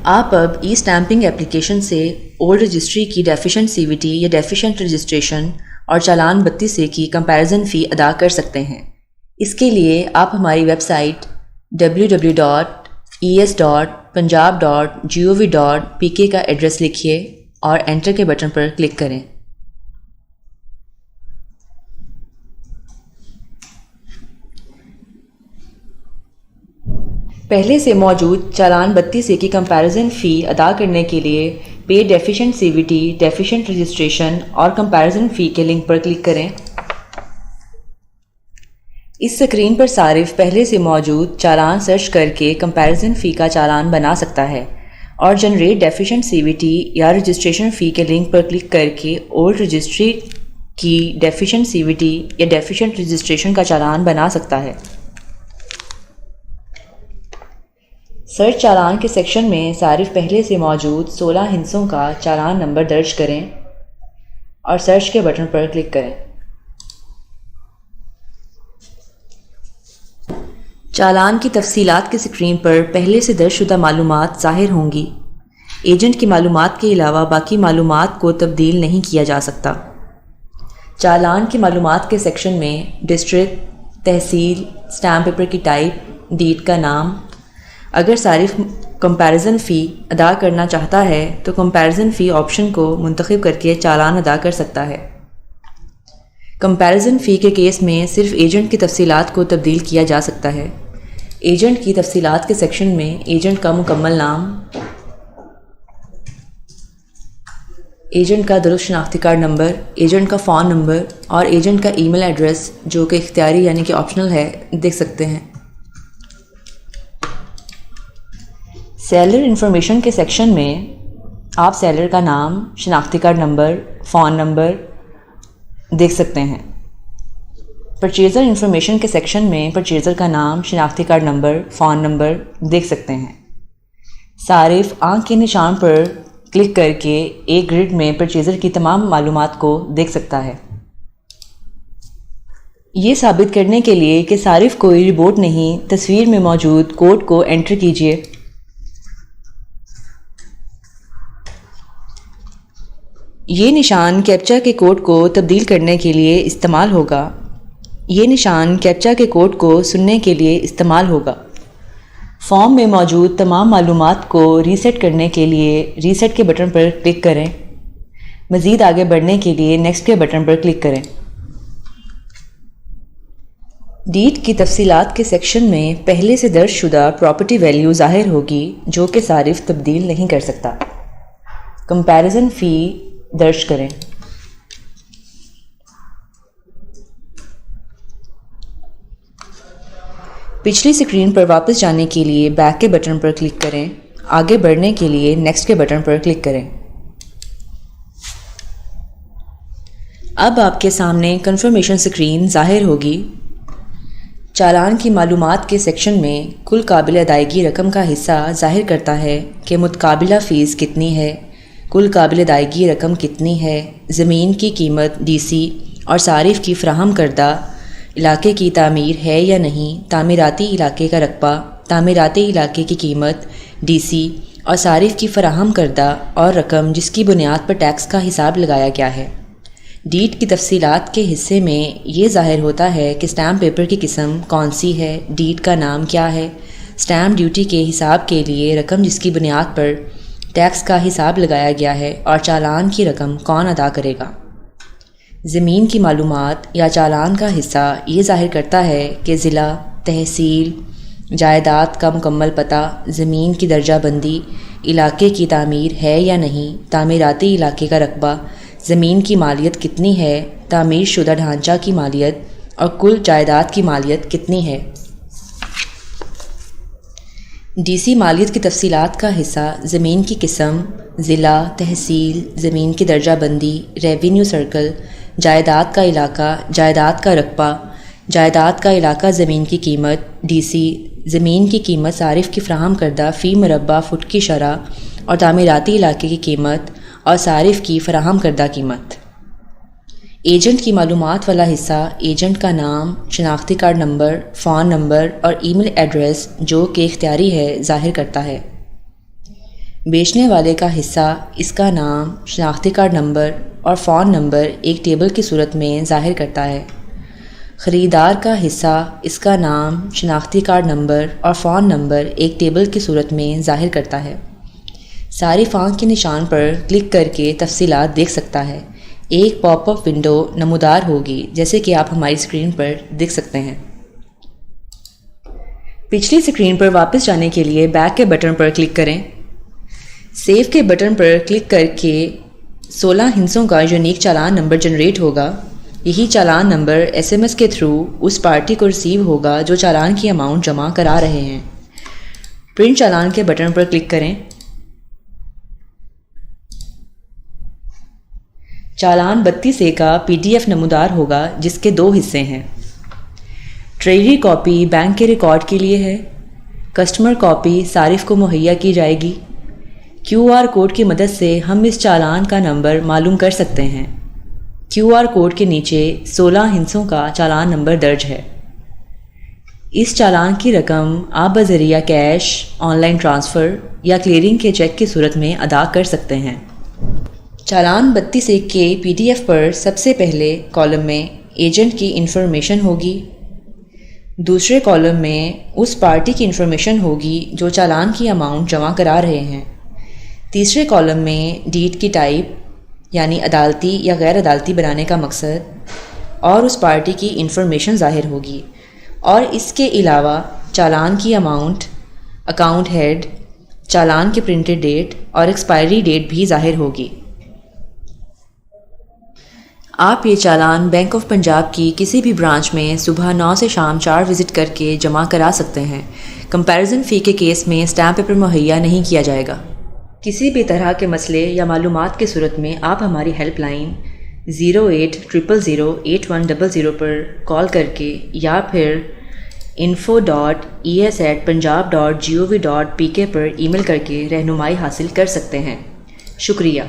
آپ اب ای اسٹیمپنگ اپلیکیشن سے اولڈ رجسٹری کی ڈیفیشنٹ سی وی ٹی یا ڈیفیشنٹ رجسٹریشن اور چالان 32A کی کمپیریزن فی ادا کر سکتے ہیں۔ اس کے لیے آپ ہماری ویب سائٹ www.es.punjab.gov.pk کا ایڈریس لکھیے اور انٹر کے بٹن پر کلک کریں۔ پہلے سے موجود چالان 32A کی کمپیریزن فی ادا کرنے کے لیے پے ڈیفیشنٹ سی وی ٹی، ڈیفیشنٹ رجسٹریشن اور کمپیریزن فی کے لنک پر کلک کریں۔ اس سکرین پر صارف پہلے سے موجود چالان سرچ کر کے کمپیریزن فی کا چالان بنا سکتا ہے اور جنریٹ ڈیفیشنٹ سی وی ٹی یا رجسٹریشن فی کے لنک پر کلک کر کے اولڈ رجسٹری کی ڈیفیشنٹ سی وی ٹی یا ڈیفیشنٹ رجسٹریشن کا چالان بنا سکتا ہے۔ سرچ چالان کے سیکشن میں صارف پہلے سے موجود 16 ہندسوں کا چالان نمبر درج کریں اور سرچ کے بٹن پر کلک کریں۔ چالان کی تفصیلات کی سکرین پر پہلے سے درج شدہ معلومات ظاہر ہوں گی۔ ایجنٹ کی معلومات کے علاوہ باقی معلومات کو تبدیل نہیں کیا جا سکتا۔ چالان کی معلومات کے سیکشن میں ڈسٹرکٹ، تحصیل، اسٹیمپ پیپر کی ٹائپ، ڈیٹ کا نام۔ اگر صارف کمپیریزن فی ادا کرنا چاہتا ہے تو کمپیریزن فی آپشن کو منتخب کر کے چالان ادا کر سکتا ہے۔ کمپیریزن فی کے کیس میں صرف ایجنٹ کی تفصیلات کو تبدیل کیا جا سکتا ہے۔ ایجنٹ کی تفصیلات کے سیکشن میں ایجنٹ کا مکمل نام، ایجنٹ کا درست شناختی کارڈ نمبر، ایجنٹ کا فون نمبر اور ایجنٹ کا ای میل ایڈریس جو کہ اختیاری یعنی کہ آپشنل ہے دیکھ سکتے ہیں۔ سیلر انفارمیشن کے سیکشن میں آپ سیلر کا نام، شناختی کارڈ نمبر، فون نمبر دیکھ سکتے ہیں۔ پرچیزر انفارمیشن کے سیکشن میں پرچیزر کا نام، شناختی کارڈ نمبر، فون نمبر دیکھ سکتے ہیں۔ صارف آنکھ کے نشان پر کلک کر کے ایک گرڈ میں پرچیزر کی تمام معلومات کو دیکھ سکتا ہے۔ یہ ثابت کرنے کے لیے کہ صارف کوئی ربورٹ نہیں، تصویر میں موجود کوڈ کو انٹر کیجیے۔ یہ نشان کیپچا کے کوڈ کو تبدیل کرنے کے لیے استعمال ہوگا۔ یہ نشان کیپچا کے کوڈ کو سننے کے لیے استعمال ہوگا۔ فارم میں موجود تمام معلومات کو ریسیٹ کرنے کے لیے ریسیٹ کے بٹن پر کلک کریں۔ مزید آگے بڑھنے کے لیے نیکسٹ کے بٹن پر کلک کریں۔ ڈیٹ کی تفصیلات کے سیکشن میں پہلے سے درج شدہ پراپرٹی ویلیو ظاہر ہوگی جو کہ صارف تبدیل نہیں کر سکتا۔ کمپیریزن فی درج کریں۔ پچھلی سکرین پر واپس جانے کے لیے بیک کے بٹن پر کلک کریں۔ آگے بڑھنے کے لیے نیکسٹ کے بٹن پر کلک کریں۔ اب آپ کے سامنے کنفرمیشن سکرین ظاہر ہوگی۔ چالان کی معلومات کے سیکشن میں کل قابل ادائیگی رقم کا حصہ ظاہر کرتا ہے کہ متقابلہ فیس کتنی ہے، کل قابل ادائیگی رقم کتنی ہے، زمین کی قیمت ڈی سی اور صارف کی فراہم کردہ علاقے کی تعمیر ہے یا نہیں، تعمیراتی علاقے کا رقبہ، تعمیراتی علاقے کی قیمت ڈی سی اور صارف کی فراہم کردہ اور رقم جس کی بنیاد پر ٹیکس کا حساب لگایا گیا ہے۔ ڈیٹ کی تفصیلات کے حصے میں یہ ظاہر ہوتا ہے کہ اسٹیمپ پیپر کی قسم کون سی ہے، ڈیٹ کا نام کیا ہے، اسٹیمپ ڈیوٹی کے حساب کے لیے رقم جس کی بنیاد پر ٹیکس کا حساب لگایا گیا ہے اور چالان کی رقم کون ادا کرے گا۔ زمین کی معلومات یا چالان کا حصہ یہ ظاہر کرتا ہے کہ ضلع، تحصیل، جائیداد کا مکمل پتہ، زمین کی درجہ بندی، علاقے کی تعمیر ہے یا نہیں، تعمیراتی علاقے کا رقبہ، زمین کی مالیت کتنی ہے، تعمیر شدہ ڈھانچہ کی مالیت اور کل جائیداد کی مالیت کتنی ہے۔ ڈی سی مالیت کی تفصیلات کا حصہ زمین کی قسم، ضلع، تحصیل، زمین کی درجہ بندی، ریونیو سرکل، جائیداد کا علاقہ، جائیداد کا رقبہ، جائیداد کا علاقہ، زمین کی قیمت ڈی سی، زمین کی قیمت صارف کی فراہم کردہ فی مربع فٹ کی شرح اور تعمیراتی علاقے کی قیمت اور صارف کی فراہم کردہ قیمت۔ ایجنٹ کی معلومات والا حصہ ایجنٹ کا نام، شناختی کارڈ نمبر، فون نمبر اور ای میل ایڈریس جو کہ اختیاری ہے ظاہر کرتا ہے۔ بیچنے والے کا حصہ، اس کا نام، شناختی کارڈ نمبر اور فون نمبر ایک ٹیبل کی صورت میں ظاہر کرتا ہے۔ خریدار کا حصہ، اس کا نام، شناختی کارڈ نمبر اور فون نمبر ایک ٹیبل کی صورت میں ظاہر کرتا ہے۔ صارف آنکھ کے نشان پر کلک کر کے تفصیلات دیکھ سکتا ہے۔ ایک پاپ اپ ونڈو نمودار ہوگی جیسے کہ آپ ہماری اسکرین پر دیکھ سکتے ہیں۔ پچھلی اسکرین پر واپس جانے کے لیے بیک کے بٹن پر کلک کریں۔ سیو کے بٹن پر کلک کر کے 16 ہندسوں کا یونیک چالان نمبر جنریٹ ہوگا۔ یہی چالان نمبر SMS کے تھرو اس پارٹی کو ریسیو ہوگا جو چالان کی اماؤنٹ جمع کرا رہے ہیں۔ پرنٹ چالان کے بٹن پر کلک کریں۔ چالان 32A کا PDF نمودار ہوگا جس کے 2 حصے ہیں۔ ٹریجری کاپی بینک کے ریکارڈ کے لیے ہے۔ کسٹمر کاپی صارف کو مہیا کی جائے گی۔ QR کوڈ کی مدد سے ہم اس چالان کا نمبر معلوم کر سکتے ہیں۔ QR کوڈ کے نیچے 16 ہندسوں کا چالان نمبر درج ہے۔ اس چالان کی رقم آپ بذریعہ کیش، آن لائن ٹرانسفر یا کلیئرنگ کے چیک کی صورت میں ادا کر سکتے ہیں۔ چالان 32A کے PDF پر سب سے پہلے کالم میں ایجنٹ کی انفارمیشن ہوگی، دوسرے کالم میں اس پارٹی کی انفارمیشن ہوگی جو چالان کی اماؤنٹ جمع کرا رہے ہیں، تیسرے کالم میں ڈیٹ کی ٹائپ یعنی عدالتی یا غیر عدالتی بنانے کا مقصد اور اس پارٹی کی انفارمیشن ظاہر ہوگی، اور اس کے علاوہ چالان کی اماؤنٹ، اکاؤنٹ ہیڈ، چالان کی پرنٹڈ ڈیٹ اور ایکسپائری ڈیٹ بھی ظاہر ہوگی۔ آپ یہ چالان بینک آف پنجاب کی کسی بھی برانچ میں صبح 9 سے شام 4 وزٹ کر کے جمع کرا سکتے ہیں۔ کمپیریزن فی کے کیس میں اسٹیمپ پیپر مہیا نہیں کیا جائے گا۔ کسی بھی طرح کے مسئلے یا معلومات کی صورت میں آپ ہماری ہیلپ لائن 080008100 پر کال کر کے یا پھر info.es@punjab.gov.pk پر ای میل کر کے رہنمائی حاصل کر سکتے ہیں۔ شکریہ۔